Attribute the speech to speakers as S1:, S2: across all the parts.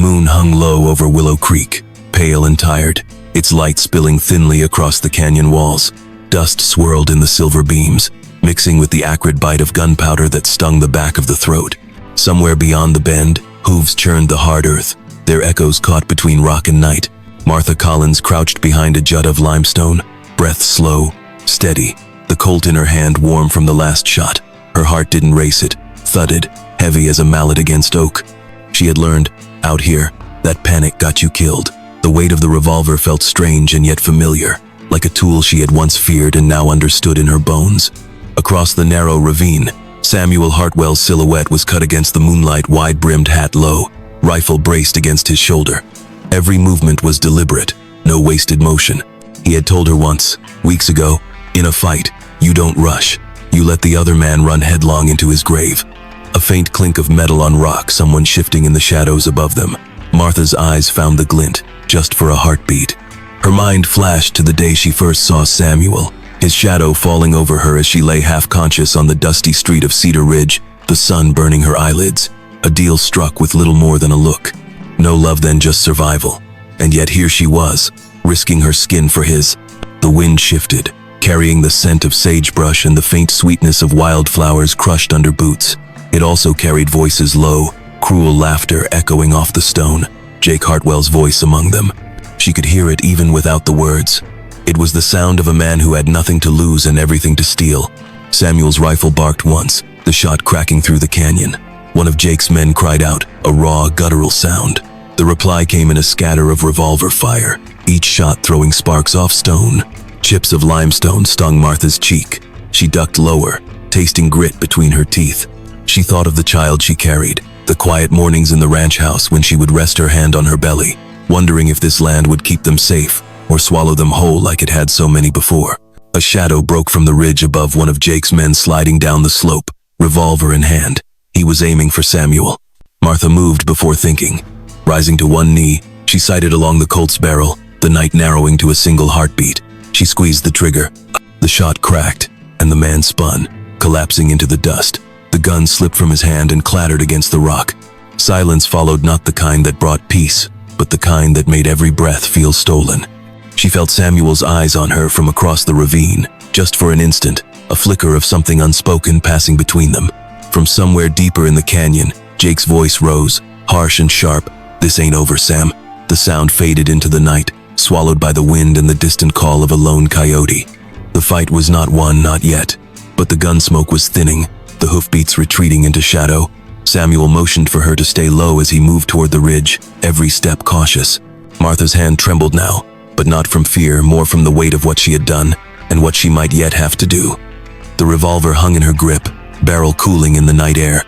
S1: moon hung low over Willow Creek, pale and tired, its light spilling thinly across the canyon walls. Dust swirled in the silver beams, mixing with the acrid bite of gunpowder that stung the back of the throat. Somewhere beyond the bend, hooves churned the hard earth, their echoes caught between rock and night. Martha Collins crouched behind a jut of limestone, breath slow, steady, the Colt in her hand warm from the last shot. Her heart didn't race, it thudded, heavy as a mallet against oak. She had learned, out here, that panic got you killed. The weight of the revolver felt strange and yet familiar, like a tool she had once feared and now understood in her bones. Across the narrow ravine, Samuel Hartwell's silhouette was cut against the moonlight, wide-brimmed hat low, rifle braced against his shoulder. Every movement was deliberate, no wasted motion. He had told her once, weeks ago, in a fight, you don't rush. You let the other man run headlong into his grave. A faint clink of metal on rock, someone shifting in the shadows above them. Martha's eyes found the glint, just for a heartbeat. Her mind flashed to the day she first saw Samuel, his shadow falling over her as she lay half-conscious on the dusty street of Cedar Ridge, the sun burning her eyelids. A deal struck with little more than a look. No love then, just survival. And yet here she was, risking her skin for his. The wind shifted, carrying the scent of sagebrush and the faint sweetness of wildflowers crushed under boots. It also carried voices low, cruel laughter echoing off the stone, Jake Hartwell's voice among them. She could hear it even without the words. It was the sound of a man who had nothing to lose and everything to steal. Samuel's rifle barked once, the shot cracking through the canyon. One of Jake's men cried out, a raw, guttural sound. The reply came in a scatter of revolver fire, each shot throwing sparks off stone. Chips of limestone stung Martha's cheek. She ducked lower, tasting grit between her teeth. She thought of the child she carried, the quiet mornings in the ranch house when she would rest her hand on her belly, wondering if this land would keep them safe or swallow them whole like it had so many before. A shadow broke from the ridge above one of Jake's men sliding down the slope, revolver in hand. He was aiming for Samuel. Martha moved before thinking. Rising to one knee, she sighted along the Colt's barrel, the night narrowing to a single heartbeat. She squeezed the trigger. The shot cracked, and the man spun, collapsing into the dust. The gun slipped from his hand and clattered against the rock. Silence followed, not the kind that brought peace, but the kind that made every breath feel stolen. She felt Samuel's eyes on her from across the ravine, just for an instant, a flicker of something unspoken passing between them. From somewhere deeper in the canyon, Jake's voice rose, harsh and sharp. This ain't over, Sam. The sound faded into the night, swallowed by the wind and the distant call of a lone coyote. The fight was not won, not yet, but the gun smoke was thinning, the hoofbeats retreating into shadow. Samuel motioned for her to stay low as he moved toward the ridge, every step cautious. Martha's hand trembled now, but not from fear, more from the weight of what she had done and what she might yet have to do. The revolver hung in her grip, barrel cooling in the night air.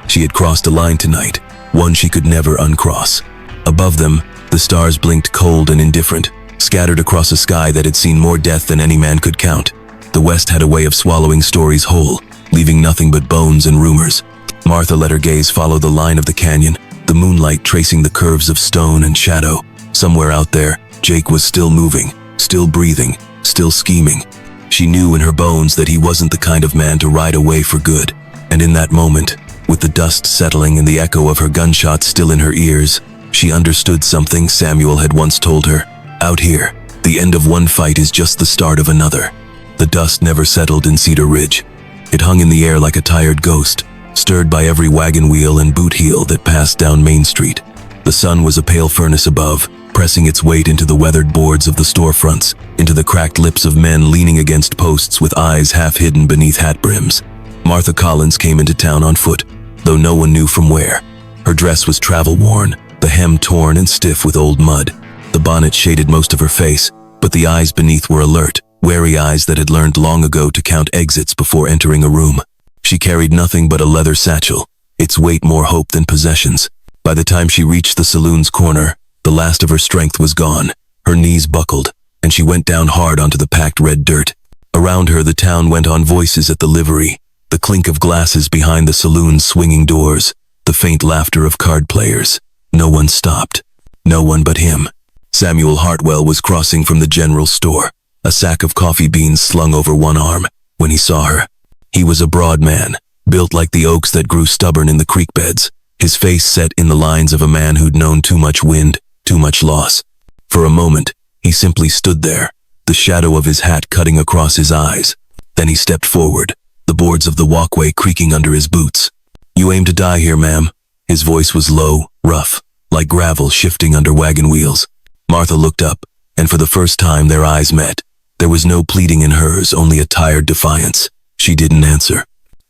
S1: She had crossed a line tonight, one she could never uncross. Above them, the stars blinked cold and indifferent, scattered across a sky that had seen more death than any man could count. The West had a way of swallowing stories whole, leaving nothing but bones and rumors. Martha let her gaze follow the line of the canyon, the moonlight tracing the curves of stone and shadow. Somewhere out there, Jake was still moving, still breathing, still scheming. She knew in her bones that he wasn't the kind of man to ride away for good. And in that moment, with the dust settling and the echo of her gunshots still in her ears, she understood something Samuel had once told her. Out here, the end of one fight is just the start of another. The dust never settled in Cedar Ridge. It hung in the air like a tired ghost, stirred by every wagon wheel and boot heel that passed down Main Street. The sun was a pale furnace above, pressing its weight into the weathered boards of the storefronts, into the cracked lips of men leaning against posts with eyes half hidden beneath hat brims. Martha Collins came into town on foot, though no one knew from where. Her dress was travel-worn, the hem torn and stiff with old mud. The bonnet shaded most of her face, but the eyes beneath were alert, wary eyes that had learned long ago to count exits before entering a room. She carried nothing but a leather satchel, its weight more hope than possessions. By the time she reached the saloon's corner, the last of her strength was gone. Her knees buckled, and she went down hard onto the packed red dirt. Around her, the town went on, voices at the livery, the clink of glasses behind the saloon's swinging doors, the faint laughter of card players. No one stopped. No one but him. Samuel Hartwell was crossing from the general store, a sack of coffee beans slung over one arm, when he saw her. He was a broad man, built like the oaks that grew stubborn in the creek beds, his face set in the lines of a man who'd known too much wind, too much loss. For a moment, he simply stood there, the shadow of his hat cutting across his eyes. Then he stepped forward, the boards of the walkway creaking under his boots. "You aim to die here, ma'am." His voice was low, rough, like gravel shifting under wagon wheels. Martha looked up, and for the first time their eyes met. There was no pleading in hers, only a tired defiance. She didn't answer.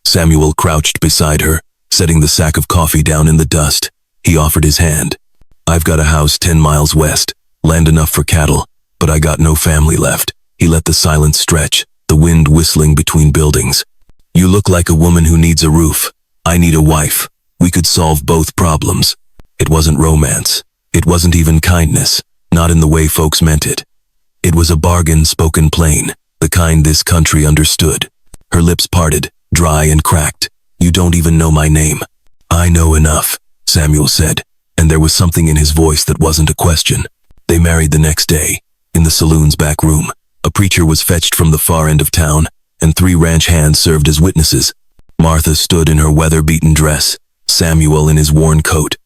S1: Samuel crouched beside her, setting the sack of coffee down in the dust. He offered his hand. "I've got a house 10 miles west, land enough for cattle, but I got no family left." He let the silence stretch, the wind whistling between buildings. "You look like a woman who needs a roof. I need a wife. We could solve both problems." It wasn't romance. It wasn't even kindness, not in the way folks meant it. It was a bargain spoken plain, the kind this country understood. Her lips parted, dry and cracked. "You don't even know my name." "I know enough," Samuel said, and there was something in his voice that wasn't a question. They married the next day, in the saloon's back room. A preacher was fetched from the far end of town, and 3 ranch hands served as witnesses. Martha stood in her weather-beaten dress, Samuel in his worn coat.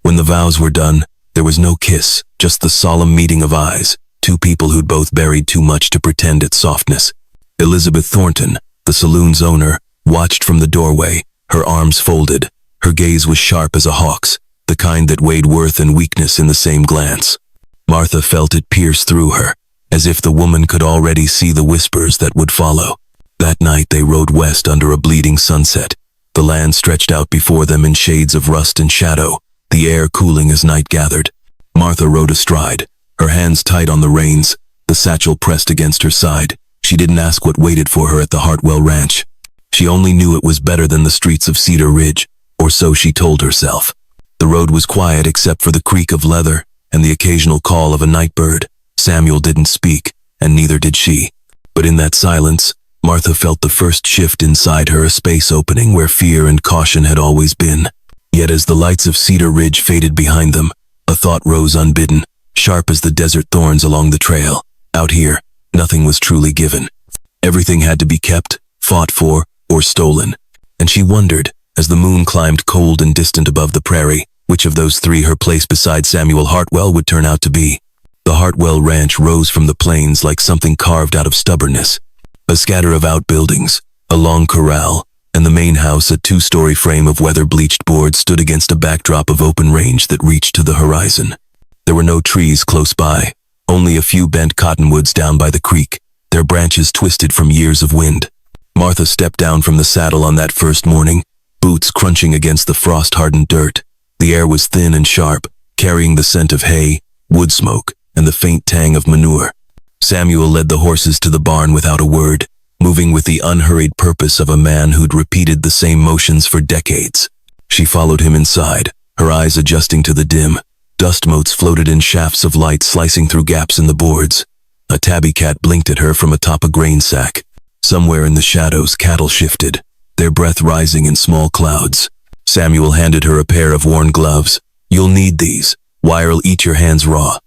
S1: When the vows were done, there was no kiss, just the solemn meeting of eyes, 2 people who'd both buried too much to pretend at softness. Elizabeth Thornton, the saloon's owner, watched from the doorway, her arms folded. Her gaze was sharp as a hawk's, the kind that weighed worth and weakness in the same glance. Martha felt it pierce through her, as if the woman could already see the whispers that would follow. That night they rode west under a bleeding sunset. The land stretched out before them in shades of rust and shadow, the air cooling as night gathered. Martha rode astride, her hands tight on the reins, the satchel pressed against her side. She didn't ask what waited for her at the Hartwell Ranch. She only knew it was better than the streets of Cedar Ridge, or so she told herself. The road was quiet except for the creak of leather and the occasional call of a night bird. Samuel didn't speak, and neither did she. But in that silence, Martha felt the first shift inside her, a space opening where fear and caution had always been. Yet as the lights of Cedar Ridge faded behind them, a thought rose unbidden, sharp as the desert thorns along the trail. Out here, nothing was truly given. Everything had to be kept, fought for, or stolen. And she wondered, as the moon climbed cold and distant above the prairie, which of those 3 her place beside Samuel Hartwell would turn out to be. The Hartwell Ranch rose from the plains like something carved out of stubbornness. A scatter of outbuildings, a long corral, and the main house, a 2-story frame of weather-bleached boards, stood against a backdrop of open range that reached to the horizon. There were no trees close by, only a few bent cottonwoods down by the creek, their branches twisted from years of wind. Martha stepped down from the saddle on that first morning, boots crunching against the frost-hardened dirt. The air was thin and sharp, carrying the scent of hay, wood smoke, and the faint tang of manure. Samuel led the horses to the barn without a word, moving with the unhurried purpose of a man who'd repeated the same motions for decades. She followed him inside, her eyes adjusting to the dim. Dust motes floated in shafts of light slicing through gaps in the boards. A tabby cat blinked at her from atop a grain sack. Somewhere in the shadows, cattle shifted, their breath rising in small clouds. Samuel handed her a pair of worn gloves. "You'll need these. Wire'll eat your hands raw."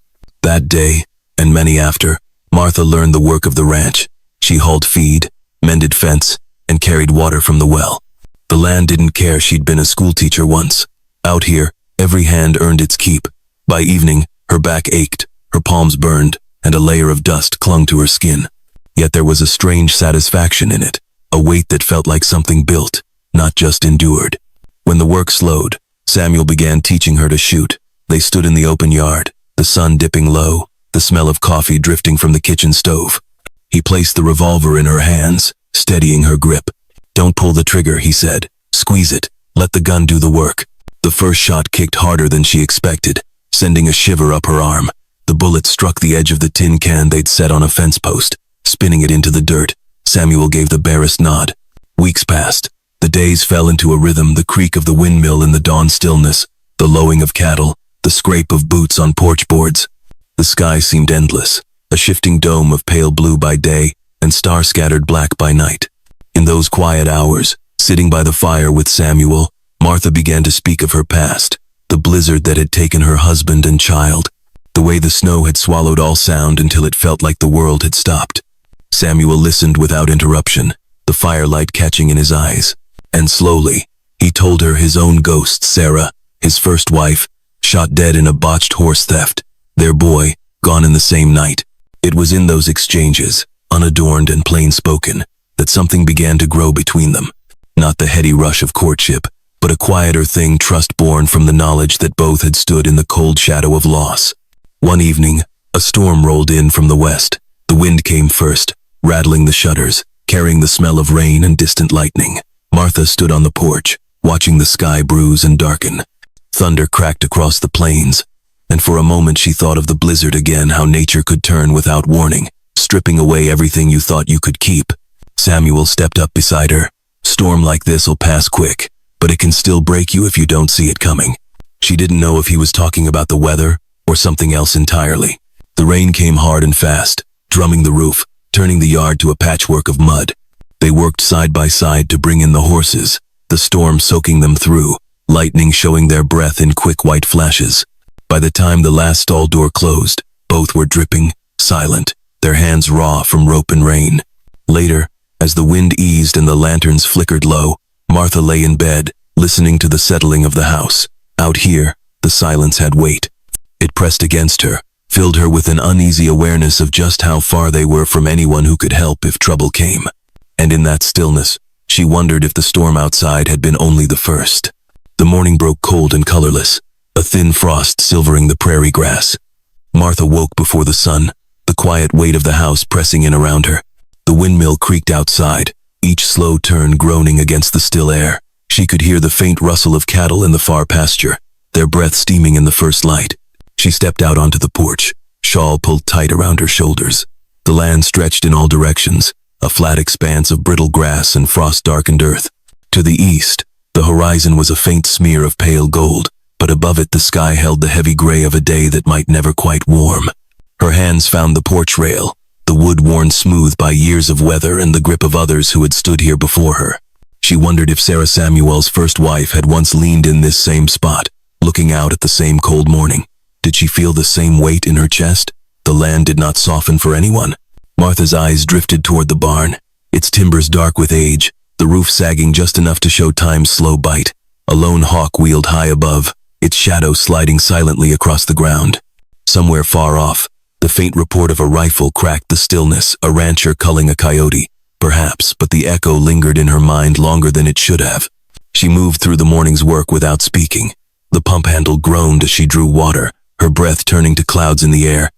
S1: That day, and many after, Martha learned the work of the ranch. She hauled feed, mended fence, and carried water from the well. The land didn't care she'd been a schoolteacher once. Out here, every hand earned its keep. By evening, her back ached, her palms burned, and a layer of dust clung to her skin. Yet there was a strange satisfaction in it, a weight that felt like something built, not just endured. When the work slowed, Samuel began teaching her to shoot. They stood in the open yard, the sun dipping low, the smell of coffee drifting from the kitchen stove. He placed the revolver in her hands, steadying her grip. "Don't pull the trigger," he said. "Squeeze it. Let the gun do the work." The first shot kicked harder than she expected, sending a shiver up her arm. The bullet struck the edge of the tin can they'd set on a fence post, spinning it into the dirt. Samuel gave the barest nod. Weeks passed. The days fell into a rhythm, the creak of the windmill in the dawn stillness, the lowing of cattle, the scrape of boots on porch boards. The sky seemed endless, a shifting dome of pale blue by day and star-scattered black by night. In those quiet hours, sitting by the fire with Samuel, Martha began to speak of her past, the blizzard that had taken her husband and child, the way the snow had swallowed all sound until it felt like the world had stopped. Samuel listened without interruption, the firelight catching in his eyes. And slowly, he told her his own ghost, Sarah, His first wife, shot dead in a botched horse theft. Their boy, gone in the same night. It was in those exchanges, unadorned and plain-spoken, that something began to grow between them. Not the heady rush of courtship, but a quieter thing, trust born from the knowledge that both had stood in the cold shadow of loss. One evening, a storm rolled in from the west. The wind came first, rattling the shutters, carrying the smell of rain and distant lightning. Martha stood on the porch, watching the sky bruise and darken. Thunder cracked across the plains, and for a moment she thought of the blizzard again, how nature could turn without warning, stripping away everything you thought you could keep. Samuel stepped up beside her. Storm like this'll pass quick, but it can still break you if you don't see it coming. She didn't know if he was talking about the weather or something else entirely. The rain came hard and fast, drumming the roof, turning the yard to a patchwork of mud. They worked side by side to bring in the horses, the storm soaking them through, lightning showing their breath in quick white flashes. By the time the last stall door closed, both were dripping, silent, their hands raw from rope and rain. Later, as the wind eased and the lanterns flickered low, Martha lay in bed, listening to the settling of the house. Out here, the silence had weight. It pressed against her, filled her with an uneasy awareness of just how far they were from anyone who could help if trouble came. And in that stillness, she wondered if the storm outside had been only the first. The morning broke cold and colorless, a thin frost silvering the prairie grass. Martha woke before the sun, the quiet weight of the house pressing in around her. The windmill creaked outside, each slow turn groaning against the still air. She could hear the faint rustle of cattle in the far pasture, their breath steaming in the first light. She stepped out onto the porch, shawl pulled tight around her shoulders. The land stretched in all directions, a flat expanse of brittle grass and frost-darkened earth. To the east, the horizon was a faint smear of pale gold, but above it the sky held the heavy gray of a day that might never quite warm. Her hands found the porch rail, the wood worn smooth by years of weather and the grip of others who had stood here before her. She wondered if Sarah Samuel's first wife had once leaned in this same spot, looking out at the same cold morning. Did she feel the same weight in her chest? The land did not soften for anyone. Martha's eyes drifted toward the barn, its timbers dark with age, the roof sagging just enough to show time's slow bite. A lone hawk wheeled high above, its shadow sliding silently across the ground. Somewhere far off, the faint report of a rifle cracked the stillness, a rancher culling a coyote, perhaps, but the echo lingered in her mind longer than it should have. She moved through the morning's work without speaking. The pump handle groaned as she drew water, her breath turning to clouds in the air.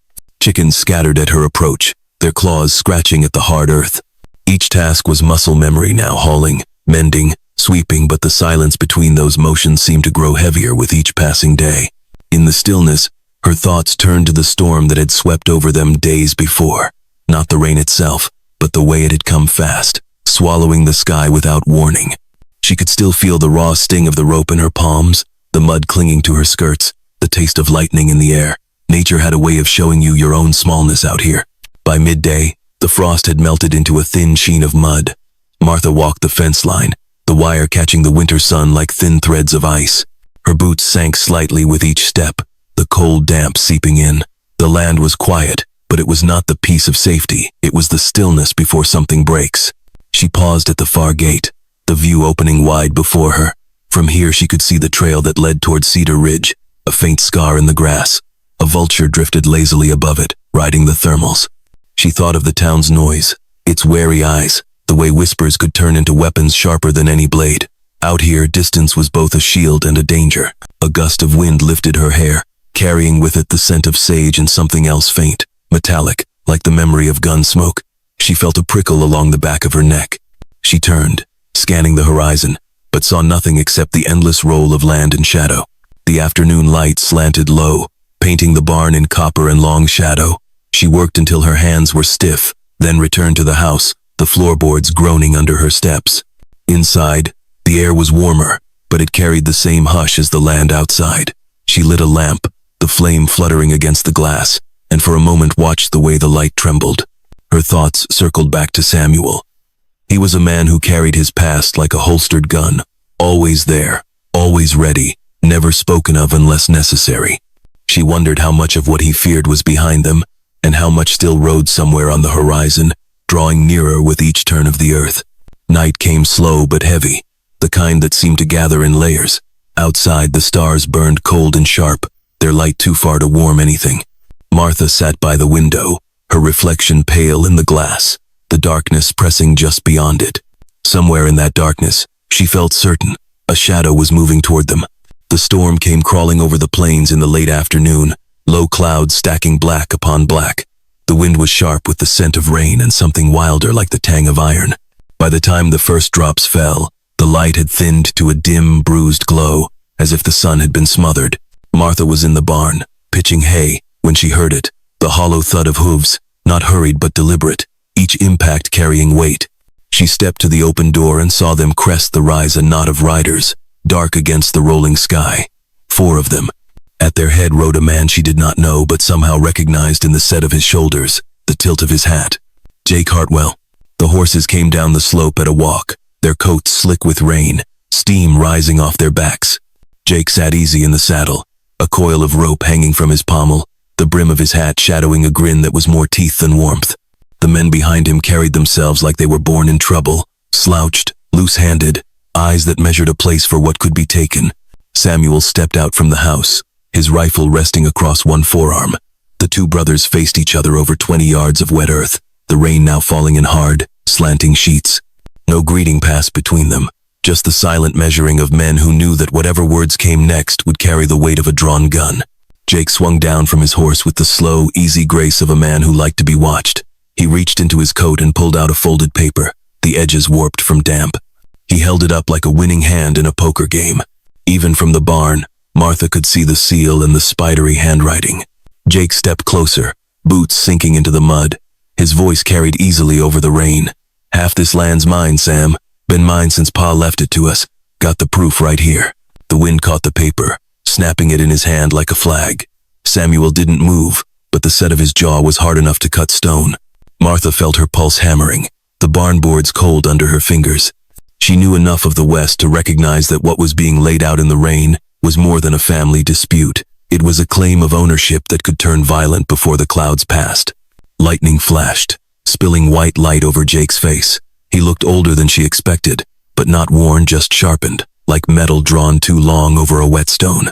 S1: Chickens scattered at her approach, their claws scratching at the hard earth. Each task was muscle memory now, hauling, mending, sweeping, but the silence between those motions seemed to grow heavier with each passing day. In the stillness, her thoughts turned to the storm that had swept over them days before. Not the rain itself, but the way it had come fast, swallowing the sky without warning. She could still feel the raw sting of the rope in her palms, the mud clinging to her skirts, the taste of lightning in the air. Nature had a way of showing you your own smallness out here. By midday, the frost had melted into a thin sheen of mud. Martha walked the fence line, the wire catching the winter sun like thin threads of ice. Her boots sank slightly with each step, the cold damp seeping in. The land was quiet, but it was not the peace of safety. It was the stillness before something breaks. She paused at the far gate, the view opening wide before her. From here she could see the trail that led toward Cedar Ridge, a faint scar in the grass. A vulture drifted lazily above it, riding the thermals. She thought of the town's noise, its wary eyes, the way whispers could turn into weapons sharper than any blade. Out here, distance was both a shield and a danger. A gust of wind lifted her hair, carrying with it the scent of sage and something else faint, metallic, like the memory of gun smoke. She felt a prickle along the back of her neck. She turned, scanning the horizon, but saw nothing except the endless roll of land and shadow. The afternoon light slanted low, painting the barn in copper and long shadow. She worked until her hands were stiff, then returned to the house, the floorboards groaning under her steps. Inside, the air was warmer, but it carried the same hush as the land outside. She lit a lamp, the flame fluttering against the glass, and for a moment watched the way the light trembled. Her thoughts circled back to Samuel. He was a man who carried his past like a holstered gun, always there, always ready, never spoken of unless necessary. She wondered how much of what he feared was behind them, and how much still rode somewhere on the horizon, drawing nearer with each turn of the earth. Night came slow but heavy, the kind that seemed to gather in layers. Outside, the stars burned cold and sharp, their light too far to warm anything. Martha sat by the window, her reflection pale in the glass, the darkness pressing just beyond it. Somewhere in that darkness, she felt certain, a shadow was moving toward them. The storm came crawling over the plains in the late afternoon, low clouds stacking black upon black. The wind was sharp with the scent of rain and something wilder like the tang of iron. By the time the first drops fell, the light had thinned to a dim, bruised glow, as if the sun had been smothered. Martha was in the barn, pitching hay, when she heard it, the hollow thud of hooves, not hurried but deliberate, each impact carrying weight. She stepped to the open door and saw them crest the rise, a knot of riders, dark against the rolling sky. 4 of them. At their head rode a man she did not know but somehow recognized in the set of his shoulders, the tilt of his hat. Jake Hartwell. The horses came down the slope at a walk, their coats slick with rain, steam rising off their backs. Jake sat easy in the saddle, a coil of rope hanging from his pommel, the brim of his hat shadowing a grin that was more teeth than warmth. The men behind him carried themselves like they were born in trouble, slouched, loose-handed, eyes that measured a place for what could be taken. Samuel stepped out from the house, his rifle resting across one forearm. The 2 brothers faced each other over 20 yards of wet earth, the rain now falling in hard, slanting sheets. No greeting passed between them, just the silent measuring of men who knew that whatever words came next would carry the weight of a drawn gun. Jake swung down from his horse with the slow, easy grace of a man who liked to be watched. He reached into his coat and pulled out a folded paper, the edges warped from damp. He held it up like a winning hand in a poker game. Even from the barn, Martha could see the seal and the spidery handwriting. Jake stepped closer, boots sinking into the mud. His voice carried easily over the rain. "Half this land's mine, Sam. Been mine since Pa left it to us. Got the proof right here." The wind caught the paper, snapping it in his hand like a flag. Samuel didn't move, but the set of his jaw was hard enough to cut stone. Martha felt her pulse hammering, the barn boards cold under her fingers. She knew enough of the West to recognize that what was being laid out in the rain was more than a family dispute. It was a claim of ownership that could turn violent before the clouds passed. Lightning flashed, spilling white light over Jake's face. He looked older than she expected, but not worn, just sharpened, like metal drawn too long over a whetstone.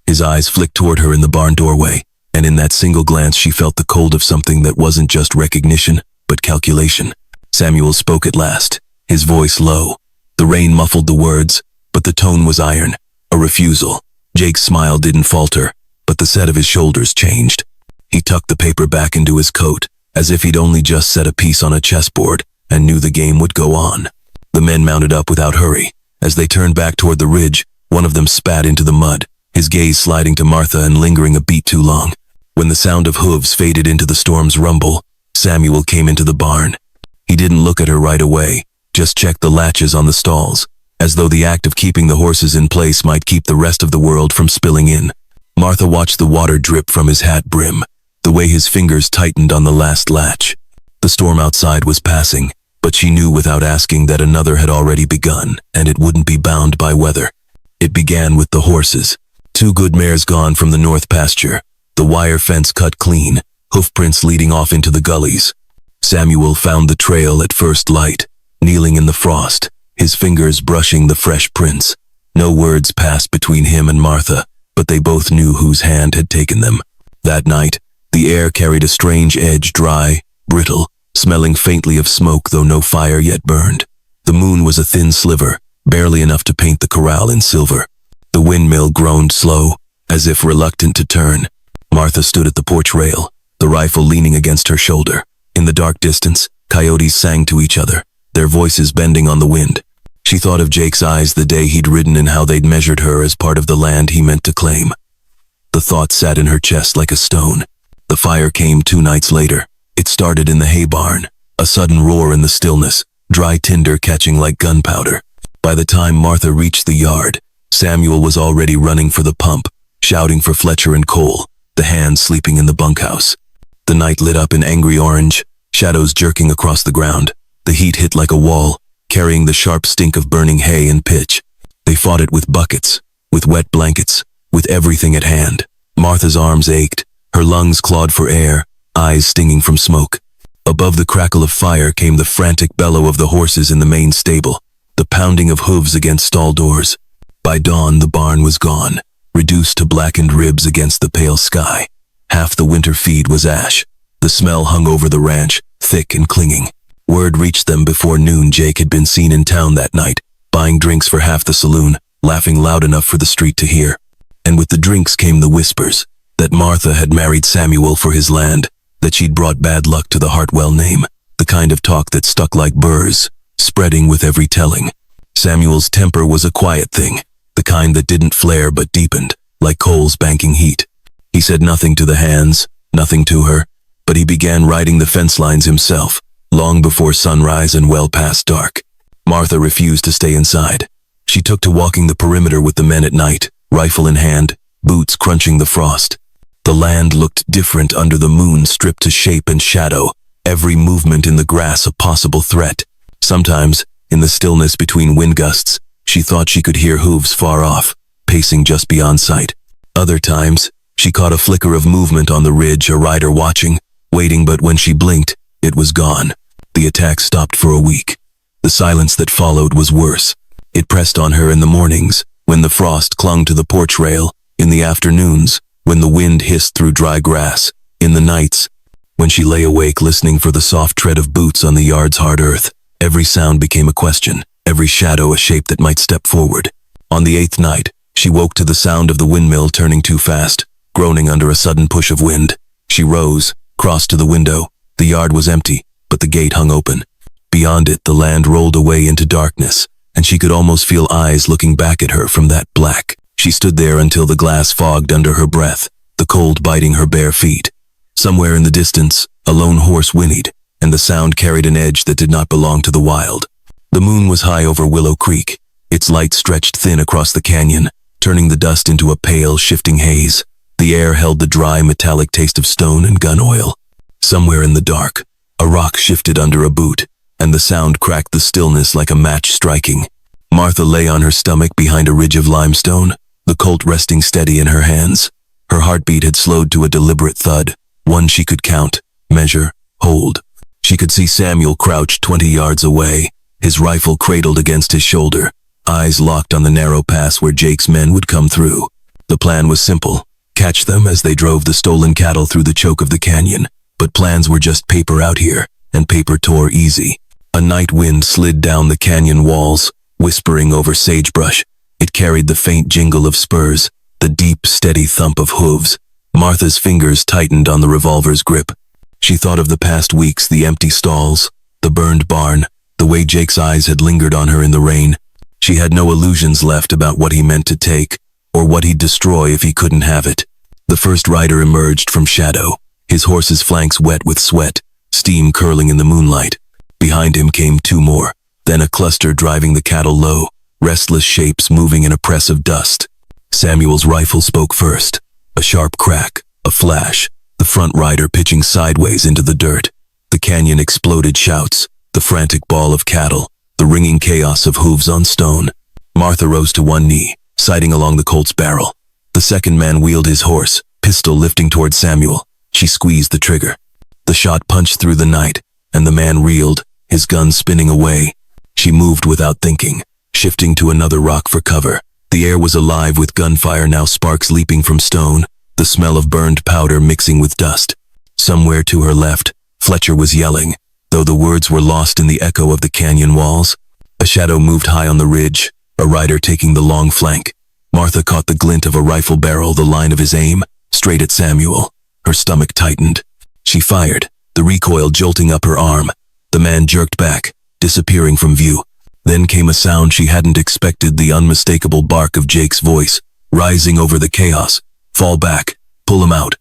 S1: His eyes flicked toward her in the barn doorway, and in that single glance she felt the cold of something that wasn't just recognition, but calculation. Samuel spoke at last, his voice low. The rain muffled the words, but the tone was iron, a refusal. Jake's smile didn't falter, but the set of his shoulders changed. He tucked the paper back into his coat, as if he'd only just set a piece on a chessboard and knew the game would go on. The men mounted up without hurry. As they turned back toward the ridge, one of them spat into the mud, his gaze sliding to Martha and lingering a beat too long. When the sound of hooves faded into the storm's rumble, Samuel came into the barn. He didn't look at her right away, just checked the latches on the stalls, as though the act of keeping the horses in place might keep the rest of the world from spilling in. Martha watched the water drip from his hat brim, the way his fingers tightened on the last latch. The storm outside was passing, but she knew without asking that another had already begun, and it wouldn't be bound by weather. It began with the horses. 2 good mares gone from the north pasture, the wire fence cut clean, hoofprints leading off into the gullies. Samuel found the trail at first light, kneeling in the frost, his fingers brushing the fresh prints. No words passed between him and Martha, but they both knew whose hand had taken them. That night, the air carried a strange edge, dry, brittle, smelling faintly of smoke though no fire yet burned. The moon was a thin sliver, barely enough to paint the corral in silver. The windmill groaned slow, as if reluctant to turn. Martha stood at the porch rail, the rifle leaning against her shoulder. In the dark distance, coyotes sang to each other, their voices bending on the wind. She thought of Jake's eyes the day he'd ridden and how they'd measured her as part of the land he meant to claim. The thought sat in her chest like a stone. The fire came 2 nights later. It started in the hay barn, a sudden roar in the stillness, dry tinder catching like gunpowder. By the time Martha reached the yard, Samuel was already running for the pump, shouting for Fletcher and Cole, the hands sleeping in the bunkhouse. The night lit up in angry orange, shadows jerking across the ground. The heat hit like a wall, carrying the sharp stink of burning hay and pitch. They fought it with buckets, with wet blankets, with everything at hand. Martha's arms ached, her lungs clawed for air, eyes stinging from smoke. Above the crackle of fire came the frantic bellow of the horses in the main stable, the pounding of hooves against stall doors. By dawn, the barn was gone, reduced to blackened ribs against the pale sky. Half the winter feed was ash. The smell hung over the ranch, thick and clinging. Word reached them before noon Jake had been seen in town that night, buying drinks for half the saloon, laughing loud enough for the street to hear. And with the drinks came the whispers, that Martha had married Samuel for his land, that she'd brought bad luck to the Hartwell name, the kind of talk that stuck like burrs, spreading with every telling. Samuel's temper was a quiet thing, the kind that didn't flare but deepened, like coals banking heat. He said nothing to the hands, nothing to her, but he began riding the fence lines himself, long before sunrise and well past dark. Martha refused to stay inside. She took to walking the perimeter with the men at night, rifle in hand, boots crunching the frost. The land looked different under the moon, stripped to shape and shadow, every movement in the grass a possible threat. Sometimes, in the stillness between wind gusts, she thought she could hear hooves far off, pacing just beyond sight. Other times, she caught a flicker of movement on the ridge, a rider watching, waiting, but when she blinked, it was gone. The attack stopped for a week. The silence that followed was worse. It pressed on her in the mornings, when the frost clung to the porch rail, in the afternoons, when the wind hissed through dry grass, in the nights, when she lay awake listening for the soft tread of boots on the yard's hard earth. Every sound became a question, every shadow a shape that might step forward. On the 8th night, she woke to the sound of the windmill turning too fast, groaning under a sudden push of wind. She rose, crossed to the window. The yard was empty, but the gate hung open. Beyond it, the land rolled away into darkness, and she could almost feel eyes looking back at her from that black. She stood there until the glass fogged under her breath, the cold biting her bare feet. Somewhere in the distance, a lone horse whinnied, and the sound carried an edge that did not belong to the wild. The moon was high over Willow Creek. Its light stretched thin across the canyon, turning the dust into a pale, shifting haze. The air held the dry, metallic taste of stone and gun oil. Somewhere in the dark, a rock shifted under a boot, and the sound cracked the stillness like a match striking. Martha lay on her stomach behind a ridge of limestone, the Colt resting steady in her hands. Her heartbeat had slowed to a deliberate thud, one she could count, measure, hold. She could see Samuel crouched 20 yards away, his rifle cradled against his shoulder, eyes locked on the narrow pass where Jake's men would come through. The plan was simple, catch them as they drove the stolen cattle through the choke of the canyon. But plans were just paper out here, and paper tore easy. A night wind slid down the canyon walls, whispering over sagebrush. It carried the faint jingle of spurs, the deep, steady thump of hooves. Martha's fingers tightened on the revolver's grip. She thought of the past weeks, the empty stalls, the burned barn, the way Jake's eyes had lingered on her in the rain. She had no illusions left about what he meant to take, or what he'd destroy if he couldn't have it. The first rider emerged from shadow, his horse's flanks wet with sweat, steam curling in the moonlight. Behind him came 2 more, then a cluster driving the cattle low, restless shapes moving in a press of dust. Samuel's rifle spoke first. A sharp crack, a flash, the front rider pitching sideways into the dirt. The canyon exploded shouts, the frantic ball of cattle, the ringing chaos of hooves on stone. Martha rose to one knee, sighting along the Colt's barrel. The second man wheeled his horse, pistol lifting toward Samuel. She squeezed the trigger. The shot punched through the night, and the man reeled, his gun spinning away. She moved without thinking, shifting to another rock for cover. The air was alive with gunfire, now sparks leaping from stone, the smell of burned powder mixing with dust. Somewhere to her left, Fletcher was yelling, though the words were lost in the echo of the canyon walls. A shadow moved high on the ridge, a rider taking the long flank. Martha caught the glint of a rifle barrel, the line of his aim, straight at Samuel. Her stomach tightened. She fired, the recoil jolting up her arm. The man jerked back, disappearing from view. Then came a sound she hadn't expected, the unmistakable bark of Jake's voice, rising over the chaos. Fall back, pull him out.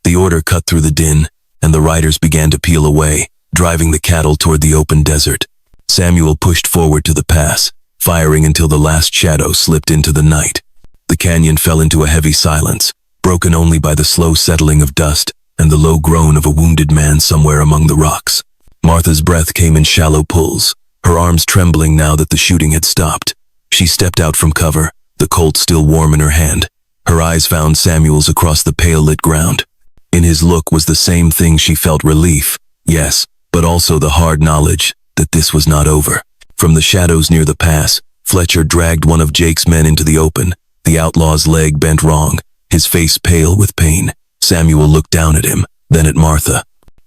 S1: The order cut through the din, and the riders began to peel away, driving the cattle toward the open desert. Samuel pushed forward to the pass, firing until the last shadow slipped into the night. The canyon fell into a heavy silence, broken only by the slow settling of dust and the low groan of a wounded man somewhere among the rocks. Martha's breath came in shallow pulls, her arms trembling now that the shooting had stopped. She stepped out from cover, the Colt still warm in her hand. Her eyes found Samuel's across the pale-lit ground. In his look was the same thing she felt: relief, yes, but also the hard knowledge that this was not over. From the shadows near the pass, Fletcher dragged one of Jake's men into the open. The outlaw's leg bent wrong, his face pale with pain. Samuel looked down at him, then at Martha.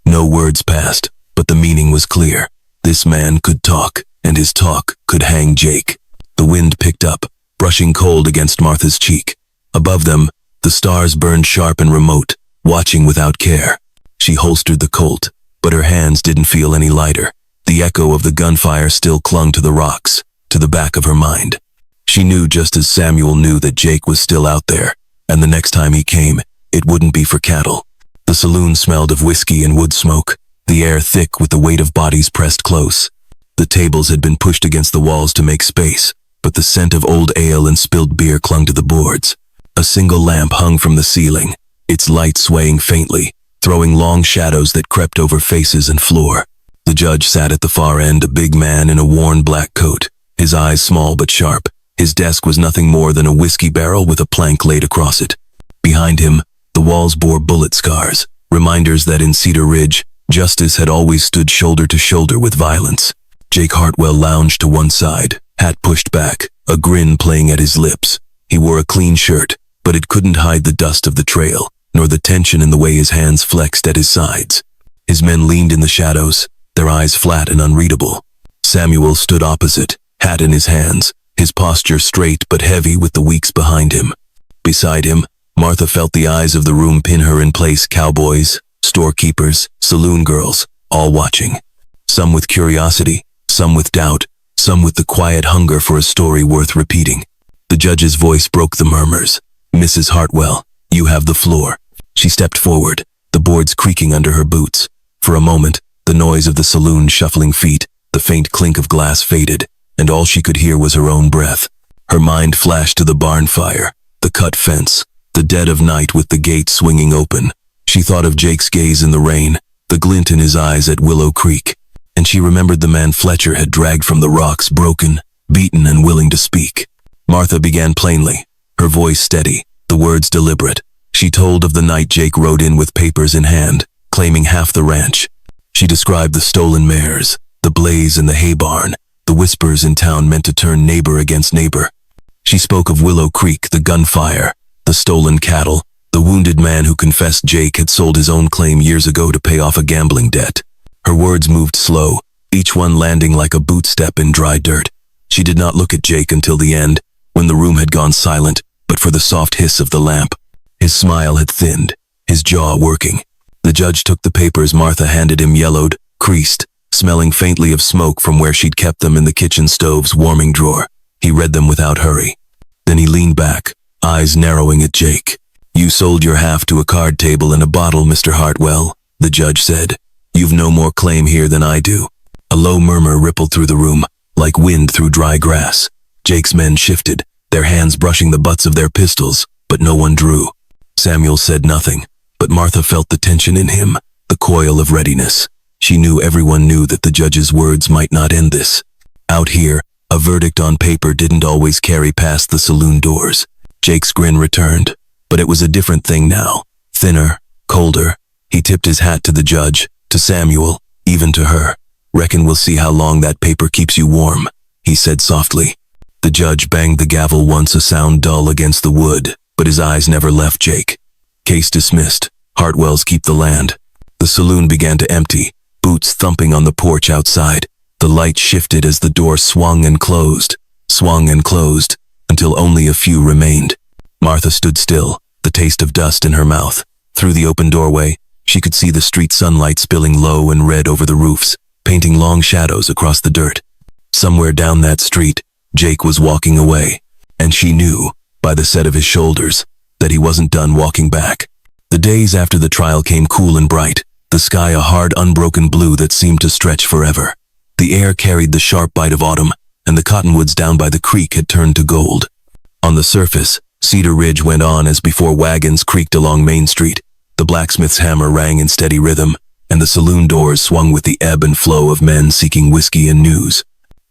S1: No words passed, but the meaning was clear. This man could talk, and his talk could hang Jake. The wind picked up, brushing cold against Martha's cheek. Above them, the stars burned sharp and remote, watching without care. She holstered the Colt, but her hands didn't feel any lighter. The echo of the gunfire still clung to the rocks, to the back of her mind. She knew just as Samuel knew that Jake was still out there, and the next time he came, it wouldn't be for cattle. The saloon smelled of whiskey and wood smoke, the air thick with the weight of bodies pressed close. The tables had been pushed against the walls to make space, but the scent of old ale and spilled beer clung to the boards. A single lamp hung from the ceiling, its light swaying faintly, throwing long shadows that crept over faces and floor. The judge sat at the far end, a big man in a worn black coat, his eyes small but sharp. His desk was nothing more than a whiskey barrel with a plank laid across it. Behind him, the walls bore bullet scars, reminders that in Cedar Ridge, justice had always stood shoulder to shoulder with violence. Jake Hartwell lounged to one side, hat pushed back, a grin playing at his lips. He wore a clean shirt, but it couldn't hide the dust of the trail, nor the tension in the way his hands flexed at his sides. His men leaned in the shadows, their eyes flat and unreadable. Samuel stood opposite, hat in his hands, his posture straight but heavy with the weeks behind him. Beside him, Martha felt the eyes of the room pin her in place, cowboys, storekeepers, saloon girls, all watching. Some with curiosity, some with doubt, some with the quiet hunger for a story worth repeating. The judge's voice broke the murmurs. "Mrs. Hartwell, you have the floor." She stepped forward, the boards creaking under her boots. For a moment, the noise of the saloon's shuffling feet, the faint clink of glass faded, and all she could hear was her own breath. Her mind flashed to the barn fire, the cut fence, the dead of night with the gate swinging open. She thought of Jake's gaze in the rain, the glint in his eyes at Willow Creek, and she remembered the man Fletcher had dragged from the rocks, broken, beaten, and willing to speak. Martha began plainly, her voice steady, the words deliberate. She told of the night Jake rode in with papers in hand, claiming half the ranch. She described the stolen mares, the blaze in the hay barn, the whispers in town meant to turn neighbor against neighbor. She spoke of Willow Creek, the gunfire, the stolen cattle, the wounded man who confessed Jake had sold his own claim years ago to pay off a gambling debt. Her words moved slow, each one landing like a boot step in dry dirt. She did not look at Jake until the end, when the room had gone silent, but for the soft hiss of the lamp. His smile had thinned, his jaw working. The judge took the papers Martha handed him, yellowed, creased, smelling faintly of smoke from where she'd kept them in the kitchen stove's warming drawer. He read them without hurry. Then he leaned back, eyes narrowing at Jake. "You sold your half to a card table and a bottle, Mr. Hartwell," the judge said. "You've no more claim here than I do." A low murmur rippled through the room, like wind through dry grass. Jake's men shifted, their hands brushing the butts of their pistols, but no one drew. Samuel said nothing, but Martha felt the tension in him, the coil of readiness. She knew everyone knew that the judge's words might not end this. Out here, a verdict on paper didn't always carry past the saloon doors. Jake's grin returned, but it was a different thing now, thinner, colder. He tipped his hat to the judge, to Samuel, even to her. "Reckon we'll see how long that paper keeps you warm," he said softly. The judge banged the gavel once, a sound dull against the wood, but his eyes never left Jake. "Case dismissed. Hartwell's keep the land." The saloon began to empty, boots thumping on the porch outside. The light shifted as the door swung and closed, until only a few remained. Martha stood still, the taste of dust in her mouth. Through the open doorway, she could see the street sunlight spilling low and red over the roofs, painting long shadows across the dirt. Somewhere down that street, Jake was walking away, and she knew, by the set of his shoulders, that he wasn't done walking back. The days after the trial came cool and bright, the sky a hard, unbroken blue that seemed to stretch forever. The air carried the sharp bite of autumn, and the cottonwoods down by the creek had turned to gold. On the surface, Cedar Ridge went on as before. Wagons creaked along Main Street, the blacksmith's hammer rang in steady rhythm, and the saloon doors swung with the ebb and flow of men seeking whiskey and news.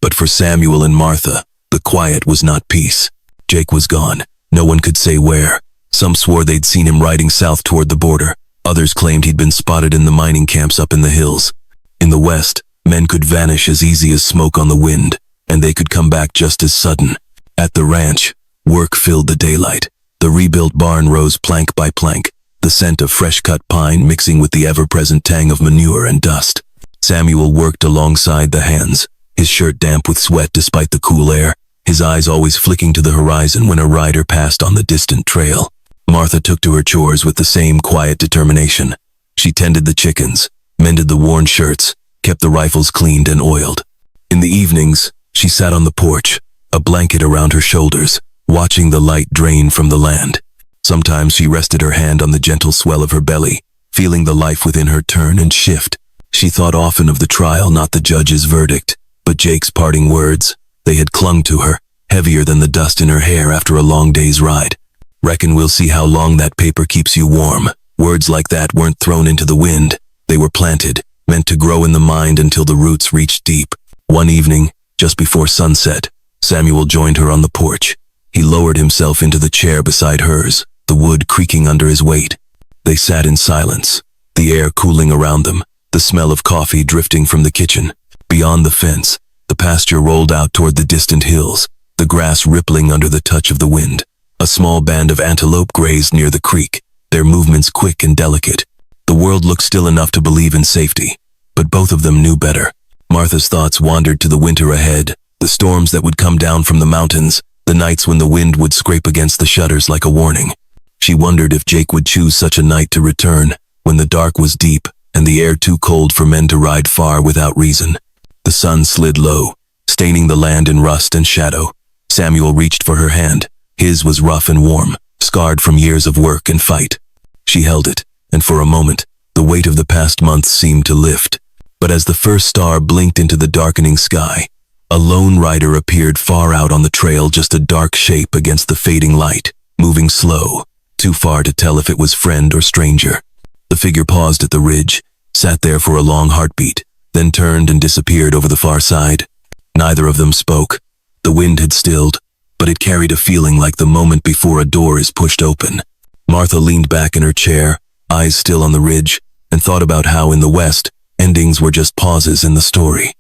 S1: But for Samuel and Martha, the quiet was not peace. Jake was gone. No one could say where. Some swore they'd seen him riding south toward the border. Others claimed he'd been spotted in the mining camps up in the hills. In the west, men could vanish as easy as smoke on the wind. and they could come back just as sudden. At the ranch, work filled the daylight. The rebuilt barn rose plank by plank, the scent of fresh-cut pine mixing with the ever-present tang of manure and dust. Samuel worked alongside the hands, his shirt damp with sweat despite the cool air, his eyes always flicking to the horizon when a rider passed on the distant trail. Martha took to her chores with the same quiet determination. She tended the chickens, mended the worn shirts, kept the rifles cleaned and oiled. In the evenings, she sat on the porch, a blanket around her shoulders, watching the light drain from the land. Sometimes she rested her hand on the gentle swell of her belly, feeling the life within her turn and shift. She thought often of the trial, not the judge's verdict, but Jake's parting words. They had clung to her, heavier than the dust in her hair after a long day's ride. "Reckon we'll see how long that paper keeps you warm." Words like that weren't thrown into the wind. They were planted, meant to grow in the mind until the roots reached deep. One evening, just before sunset, Samuel joined her on the porch. He lowered himself into the chair beside hers, the wood creaking under his weight. They sat in silence, the air cooling around them, the smell of coffee drifting from the kitchen. Beyond the fence, the pasture rolled out toward the distant hills, the grass rippling under the touch of the wind. A small band of antelope grazed near the creek, their movements quick and delicate. The world looked still enough to believe in safety, but both of them knew better. Martha's thoughts wandered to the winter ahead, the storms that would come down from the mountains, the nights when the wind would scrape against the shutters like a warning. She wondered if Jake would choose such a night to return, when the dark was deep and the air too cold for men to ride far without reason. The sun slid low, staining the land in rust and shadow. Samuel reached for her hand. His was rough and warm, scarred from years of work and fight. She held it, and for a moment, the weight of the past months seemed to lift. But as the first star blinked into the darkening sky, a lone rider appeared far out on the trail, just a dark shape against the fading light, moving slow, too far to tell if it was friend or stranger. The figure paused at the ridge, sat there for a long heartbeat, then turned and disappeared over the far side. Neither of them spoke. The wind had stilled, but it carried a feeling like the moment before a door is pushed open. Martha leaned back in her chair, eyes still on the ridge, and thought about how in the West, endings were just pauses in the story.